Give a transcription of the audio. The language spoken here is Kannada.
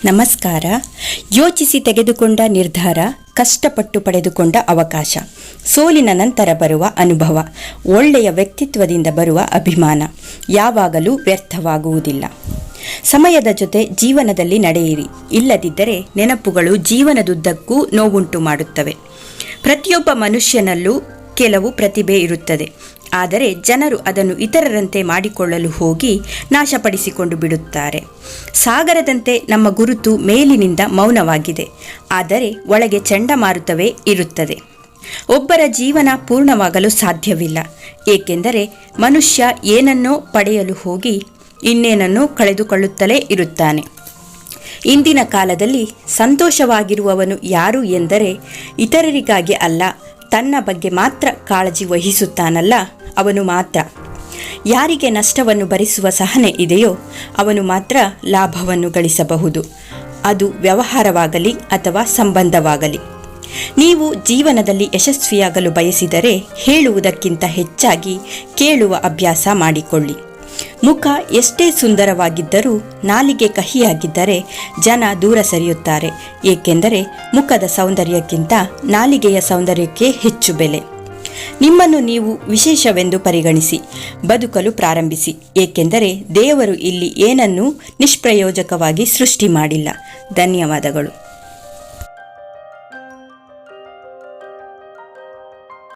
ನಮಸ್ಕಾರ. ಯೋಚಿಸಿ ತೆಗೆದುಕೊಂಡ ನಿರ್ಧಾರ, ಕಷ್ಟಪಟ್ಟು ಪಡೆದುಕೊಂಡ ಅವಕಾಶ, ಸೋಲಿನ ನಂತರ ಬರುವ ಅನುಭವ, ಒಳ್ಳೆಯ ವ್ಯಕ್ತಿತ್ವದಿಂದ ಬರುವ ಅಭಿಮಾನ ಯಾವಾಗಲೂ ವ್ಯರ್ಥವಾಗುವುದಿಲ್ಲ. ಸಮಯದ ಜೊತೆ ಜೀವನದಲ್ಲಿ ನಡೆಯಿರಿ, ಇಲ್ಲದಿದ್ದರೆ ನೆನಪುಗಳು ಜೀವನದುದ್ದಕ್ಕೂ ನೋವುಂಟು ಮಾಡುತ್ತವೆ. ಪ್ರತಿಯೊಬ್ಬ ಮನುಷ್ಯನಲ್ಲೂ ಕೆಲವು ಪ್ರತಿಭೆ ಇರುತ್ತದೆ, ಆದರೆ ಜನರು ಅದನ್ನು ಇತರರಂತೆ ಮಾಡಿಕೊಳ್ಳಲು ಹೋಗಿ ನಾಶಪಡಿಸಿಕೊಂಡು ಬಿಡುತ್ತಾರೆ. ಸಾಗರದಂತೆ ನಮ್ಮ ಗುರುತು ಮೇಲಿನಿಂದ ಮೌನವಾಗಿದೆ, ಆದರೆ ಒಳಗೆ ಚಂಡಮಾರುತವೇ ಇರುತ್ತದೆ. ಒಬ್ಬರ ಜೀವನ ಪೂರ್ಣವಾಗಲು ಸಾಧ್ಯವಿಲ್ಲ, ಏಕೆಂದರೆ ಮನುಷ್ಯ ಏನನ್ನೋ ಪಡೆಯಲು ಹೋಗಿ ಇನ್ನೇನನ್ನೋ ಕಳೆದುಕೊಳ್ಳುತ್ತಲೇ ಇರುತ್ತಾನೆ. ಇಂದಿನ ಕಾಲದಲ್ಲಿ ಸಂತೋಷವಾಗಿರುವವನು ಯಾರು ಎಂದರೆ ಇತರರಿಗಾಗಿ ಅಲ್ಲ, ತನ್ನ ಬಗ್ಗೆ ಮಾತ್ರ ಕಾಳಜಿ ವಹಿಸುತ್ತಾನಲ್ಲ ಅವನು ಮಾತ್ರ. ಯಾರಿಗೆ ನಷ್ಟವನ್ನು ಭರಿಸುವ ಸಹನೆ ಇದೆಯೋ ಅವನು ಮಾತ್ರ ಲಾಭವನ್ನು ಗಳಿಸಬಹುದು, ಅದು ವ್ಯವಹಾರವಾಗಲಿ ಅಥವಾ ಸಂಬಂಧವಾಗಲಿ. ನೀವು ಜೀವನದಲ್ಲಿ ಯಶಸ್ವಿಯಾಗಲು ಬಯಸಿದರೆ ಹೇಳುವುದಕ್ಕಿಂತ ಹೆಚ್ಚಾಗಿ ಕೇಳುವ ಅಭ್ಯಾಸ ಮಾಡಿಕೊಳ್ಳಿ. ಮುಖ ಎಷ್ಟೇ ಸುಂದರವಾಗಿದ್ದರೂ ನಾಲಿಗೆ ಕಹಿಯಾಗಿದ್ದರೆ ಜನ ದೂರ ಸರಿಯುತ್ತಾರೆ, ಏಕೆಂದರೆ ಮುಖದ ಸೌಂದರ್ಯಕ್ಕಿಂತ ನಾಲಿಗೆಯ ಸೌಂದರ್ಯಕ್ಕೆ ಹೆಚ್ಚು ಬೆಲೆ. ನಿಮ್ಮನ್ನು ನೀವು ವಿಶೇಷವೆಂದು ಪರಿಗಣಿಸಿ ಬದುಕಲು ಪ್ರಾರಂಭಿಸಿ, ಏಕೆಂದರೆ ದೇವರು ಇಲ್ಲಿ ಏನನ್ನೂ ನಿಷ್ಪ್ರಯೋಜಕವಾಗಿ ಸೃಷ್ಟಿ ಮಾಡಿಲ್ಲ. ಧನ್ಯವಾದಗಳು.